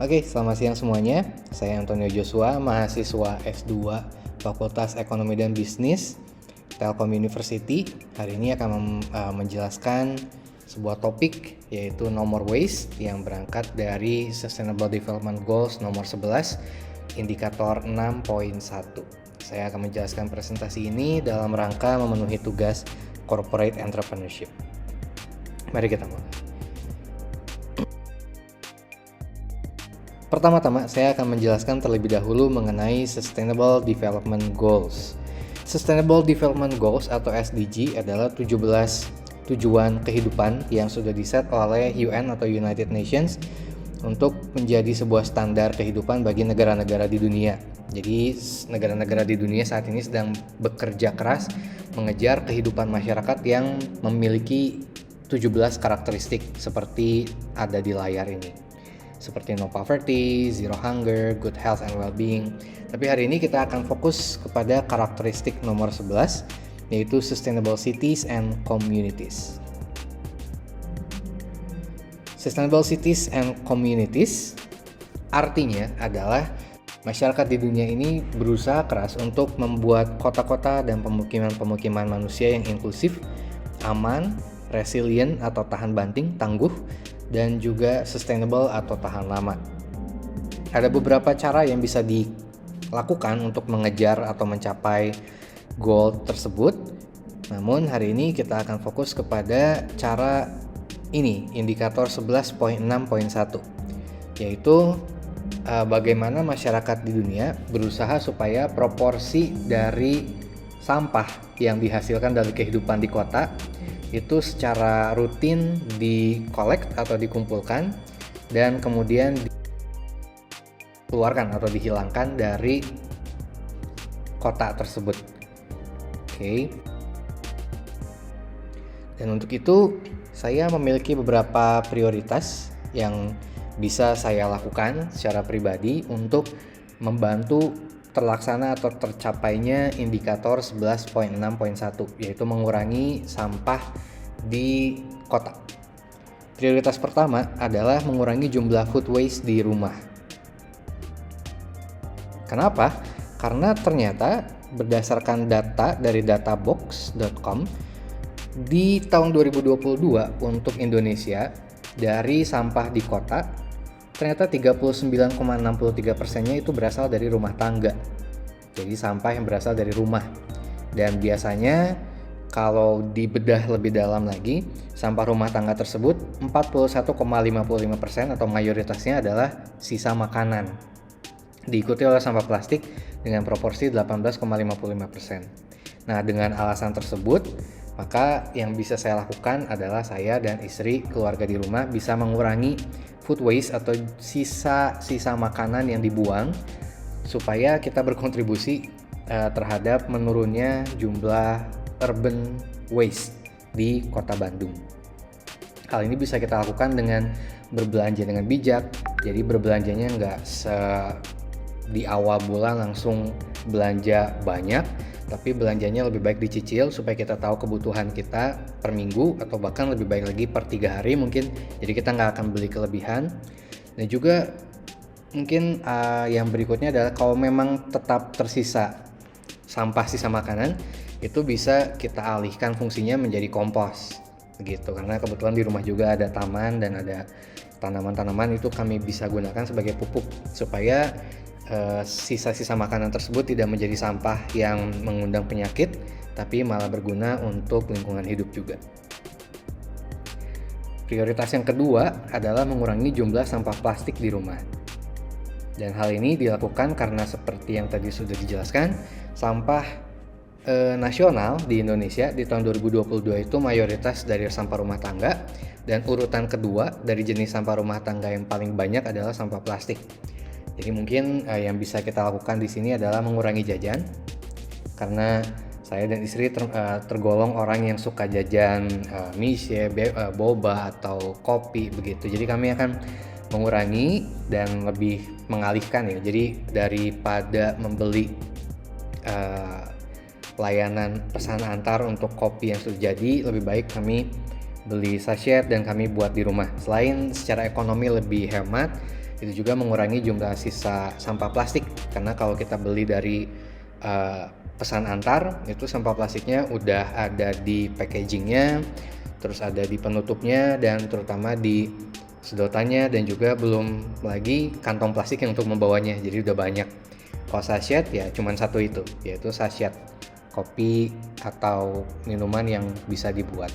Oke, selamat siang semuanya. Saya Antonio Joshua, mahasiswa S2 Fakultas Ekonomi dan Bisnis Telkom University. Hari ini akan menjelaskan sebuah topik yaitu No More Waste yang berangkat dari Sustainable Development Goals nomor 11, indikator 6.1. Saya akan menjelaskan presentasi ini dalam rangka memenuhi tugas Corporate Entrepreneurship. Mari kita mulai. Pertama-tama, saya akan menjelaskan terlebih dahulu mengenai Sustainable Development Goals. Sustainable Development Goals atau SDG adalah 17 tujuan kehidupan yang sudah diset oleh UN atau United Nations untuk menjadi sebuah standar kehidupan bagi negara-negara di dunia. Jadi, negara-negara di dunia saat ini sedang bekerja keras mengejar kehidupan masyarakat yang memiliki 17 karakteristik seperti ada di layar ini. Seperti no poverty, zero hunger, good health and well-being. Tapi hari ini kita akan fokus kepada karakteristik nomor 11, yaitu sustainable cities and communities. Sustainable cities and communities artinya adalah masyarakat di dunia ini berusaha keras untuk membuat kota-kota dan pemukiman-pemukiman manusia yang inklusif, aman, resilient atau tahan banting, tangguh, dan juga sustainable atau tahan lama. Ada beberapa cara yang bisa dilakukan untuk mengejar atau mencapai goal tersebut. Namun hari ini kita akan fokus kepada cara ini, indikator 11.6.1, yaitu bagaimana masyarakat di dunia berusaha supaya proporsi dari sampah yang dihasilkan dari kehidupan di kota itu secara rutin di-collect atau dikumpulkan dan kemudian dikeluarkan atau dihilangkan dari kota tersebut. Oke. Dan untuk itu saya memiliki beberapa prioritas yang bisa saya lakukan secara pribadi untuk membantu terlaksana atau tercapainya indikator 11.6.1, yaitu mengurangi sampah di kota. Prioritas pertama adalah mengurangi jumlah food waste di rumah. Kenapa? Karena ternyata berdasarkan data dari databox.com di tahun 2022 untuk Indonesia, dari sampah di kota ternyata 39,63%-nya itu berasal dari rumah tangga. Jadi sampah yang berasal dari rumah. Dan biasanya kalau dibedah lebih dalam lagi, sampah rumah tangga tersebut 41,55% atau mayoritasnya adalah sisa makanan. Diikuti oleh sampah plastik dengan proporsi 18,55%. Nah, dengan alasan tersebut, maka yang bisa saya lakukan adalah saya dan istri, keluarga di rumah bisa mengurangi food waste atau sisa makanan yang dibuang supaya kita berkontribusi terhadap menurunnya jumlah urban waste di Kota Bandung. Hal ini bisa kita lakukan dengan berbelanja dengan bijak. Jadi berbelanjanya nggak di awal bulan langsung belanja banyak, tapi belanjanya lebih baik dicicil supaya kita tahu kebutuhan kita per minggu atau bahkan lebih baik lagi per 3 hari mungkin. Jadi kita nggak akan beli kelebihan. Dan juga mungkin yang berikutnya adalah kalau memang tetap tersisa sampah sisa makanan, itu bisa kita alihkan fungsinya menjadi kompos gitu. Karena kebetulan di rumah juga ada taman dan ada tanaman-tanaman, itu kami bisa gunakan sebagai pupuk supaya sisa-sisa makanan tersebut tidak menjadi sampah yang mengundang penyakit, tapi malah berguna untuk lingkungan hidup juga. Prioritas yang kedua adalah mengurangi jumlah sampah plastik di rumah. Dan hal ini dilakukan karena seperti yang tadi sudah dijelaskan, sampah nasional di Indonesia di tahun 2022 itu mayoritas dari sampah rumah tangga, dan urutan kedua dari jenis sampah rumah tangga yang paling banyak adalah sampah plastik. Jadi mungkin yang bisa kita lakukan di sini adalah mengurangi jajan, karena saya dan istri tergolong orang yang suka jajan mise, boba atau kopi begitu. Jadi kami akan mengurangi dan lebih mengalihkan ya. Jadi daripada membeli layanan pesan antar untuk kopi yang sudah jadi, lebih baik kami beli sachet dan kami buat di rumah. Selain secara ekonomi lebih hemat, Itu juga mengurangi jumlah sisa sampah plastik, karena kalau kita beli dari pesan antar, itu sampah plastiknya udah ada di packagingnya, terus ada di penutupnya, dan terutama di sedotannya, dan juga belum lagi kantong plastik yang untuk membawanya, jadi udah banyak. Kalau sachet ya cuman satu itu, yaitu sachet kopi atau minuman yang bisa dibuat.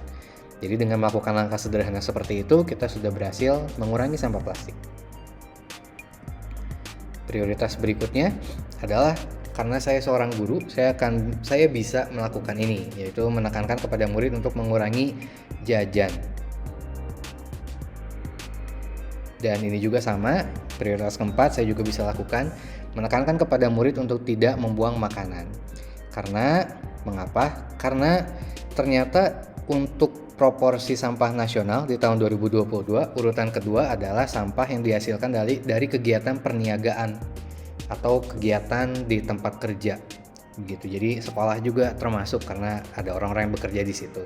Jadi dengan melakukan langkah sederhana seperti itu, kita sudah berhasil mengurangi sampah plastik. Prioritas berikutnya adalah, karena saya seorang guru, saya bisa melakukan ini, yaitu menekankan kepada murid untuk mengurangi jajan. Dan ini juga sama, prioritas keempat saya juga bisa lakukan, menekankan kepada murid untuk tidak membuang makanan. Karena, mengapa? Karena ternyata untuk proporsi sampah nasional di tahun 2022, urutan kedua adalah sampah yang dihasilkan dari kegiatan perniagaan atau kegiatan di tempat kerja. Begitu. Jadi sekolah juga termasuk, karena ada orang-orang yang bekerja di situ.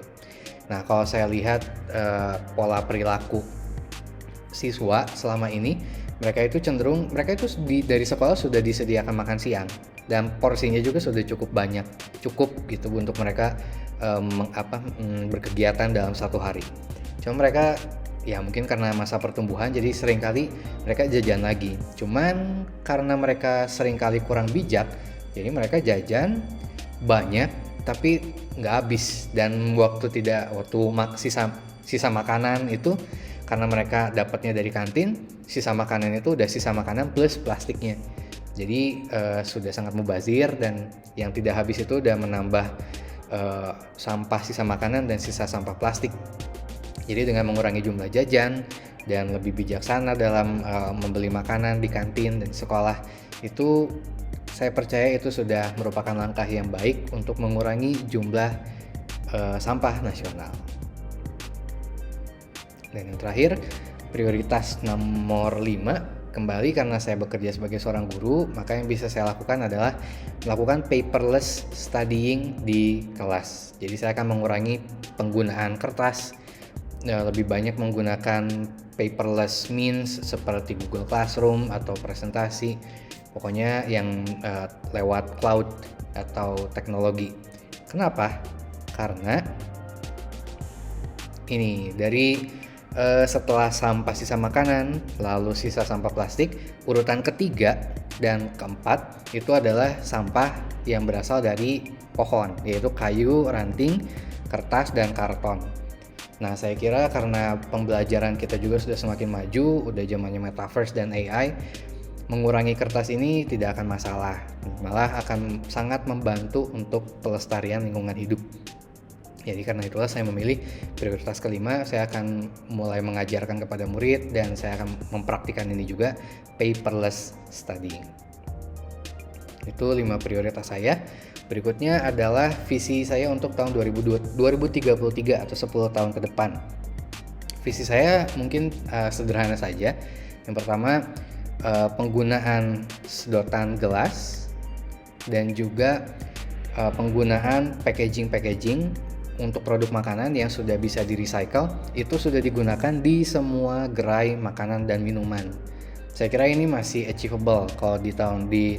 Nah, kalau saya lihat pola perilaku siswa selama ini, mereka itu dari sekolah sudah disediakan makan siang, dan porsinya juga sudah cukup banyak, cukup gitu untuk mereka berkegiatan dalam satu hari. Cuma mereka ya mungkin karena masa pertumbuhan, jadi seringkali mereka jajan lagi. Cuman karena mereka seringkali kurang bijak, jadi mereka jajan banyak tapi nggak habis, dan sisa makanan itu, karena mereka dapatnya dari kantin, sisa makanan itu udah sisa makanan plus plastiknya. Jadi sudah sangat mubazir, dan yang tidak habis itu udah menambah sampah sisa makanan dan sisa sampah plastik. Jadi dengan mengurangi jumlah jajan dan lebih bijaksana dalam membeli makanan di kantin dan sekolah, itu saya percaya itu sudah merupakan langkah yang baik untuk mengurangi jumlah sampah nasional. Dan yang terakhir, prioritas nomor 5, kembali karena saya bekerja sebagai seorang guru, maka yang bisa saya lakukan adalah melakukan paperless studying di kelas. Jadi saya akan mengurangi penggunaan kertas, lebih banyak menggunakan paperless means seperti Google Classroom atau presentasi, pokoknya yang lewat cloud atau teknologi. Kenapa? Karena ini dari setelah sampah sisa makanan, lalu sisa sampah plastik, urutan ketiga dan keempat itu adalah sampah yang berasal dari pohon, yaitu kayu, ranting, kertas, dan karton. Nah, saya kira karena pembelajaran kita juga sudah semakin maju, udah zamannya metaverse dan AI, mengurangi kertas ini tidak akan masalah, malah akan sangat membantu untuk pelestarian lingkungan hidup. Jadi karena itulah saya memilih prioritas kelima, saya akan mulai mengajarkan kepada murid, dan saya akan mempraktikkan ini juga, paperless studying. Itu 5 prioritas saya. Berikutnya adalah visi saya untuk tahun 2033 atau 10 tahun ke depan. Visi saya mungkin sederhana saja. Yang pertama, penggunaan sedotan gelas, dan juga penggunaan packaging untuk produk makanan yang sudah bisa di-recycle, itu sudah digunakan di semua gerai makanan dan minuman. Saya kira ini masih achievable kalau di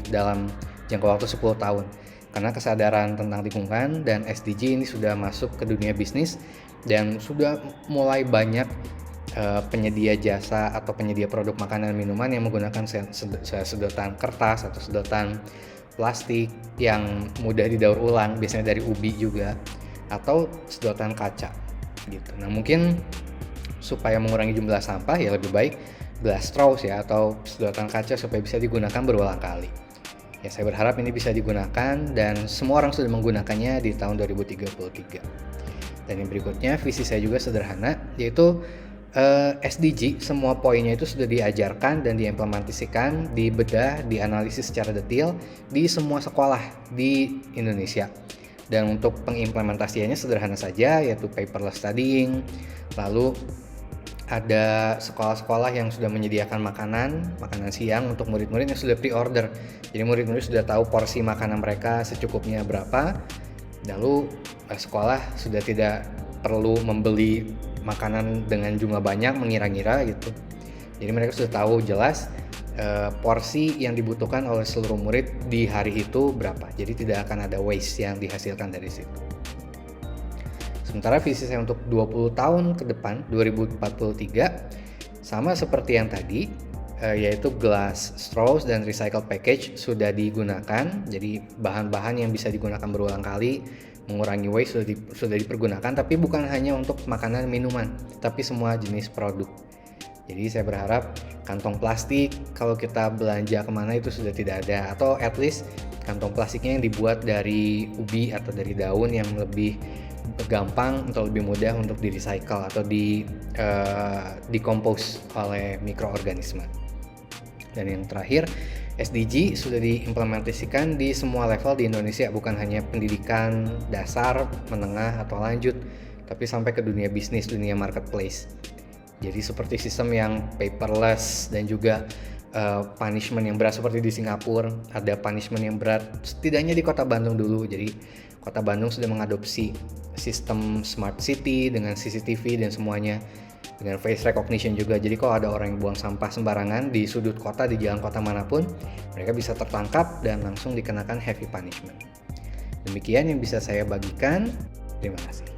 dalam jangka waktu 10 tahun. Karena kesadaran tentang lingkungan dan SDG ini sudah masuk ke dunia bisnis, dan sudah mulai banyak penyedia jasa atau penyedia produk makanan dan minuman yang menggunakan sedotan kertas atau sedotan plastik yang mudah didaur ulang, biasanya dari ubi juga, atau sedotan kaca gitu. Nah, mungkin supaya mengurangi jumlah sampah ya lebih baik glass straws ya, atau sedotan kaca supaya bisa digunakan berulang kali. Ya, saya berharap ini bisa digunakan dan semua orang sudah menggunakannya di tahun 2033. Dan yang berikutnya, visi saya juga sederhana, yaitu SDG, semua poinnya itu sudah diajarkan dan diimplementasikan, dibedah, dianalisis secara detail di semua sekolah di Indonesia. Dan untuk pengimplementasiannya sederhana saja, yaitu paperless studying. Lalu ada sekolah-sekolah yang sudah menyediakan makanan siang untuk murid-murid yang sudah pre-order. Jadi murid-murid sudah tahu porsi makanan mereka secukupnya berapa. Lalu sekolah sudah tidak perlu membeli makanan dengan jumlah banyak, mengira-ngira gitu. Jadi mereka sudah tahu jelas porsi yang dibutuhkan oleh seluruh murid di hari itu berapa. Jadi tidak akan ada waste yang dihasilkan dari situ. Sementara visi saya untuk 20 tahun ke depan, 2043, sama seperti yang tadi, yaitu glass straws dan recycled package sudah digunakan. Jadi bahan-bahan yang bisa digunakan berulang kali, mengurangi waste sudah dipergunakan, tapi bukan hanya untuk makanan minuman, tapi semua jenis produk. Jadi saya berharap kantong plastik kalau kita belanja kemana itu sudah tidak ada, atau at least kantong plastiknya yang dibuat dari ubi atau dari daun yang lebih gampang atau lebih mudah untuk di recycle atau decompose oleh mikroorganisme. Dan yang terakhir, SDG sudah diimplementasikan di semua level di Indonesia, bukan hanya pendidikan dasar, menengah, atau lanjut, tapi sampai ke dunia bisnis, dunia marketplace. Jadi seperti sistem yang paperless dan juga punishment yang berat seperti di Singapura, ada punishment yang berat setidaknya di Kota Bandung dulu. Jadi Kota Bandung sudah mengadopsi sistem smart city dengan CCTV dan semuanya, dengan face recognition juga. Jadi kalau ada orang yang buang sampah sembarangan di sudut kota, di jalan kota manapun, mereka bisa tertangkap dan langsung dikenakan heavy punishment. Demikian yang bisa saya bagikan. Terima kasih.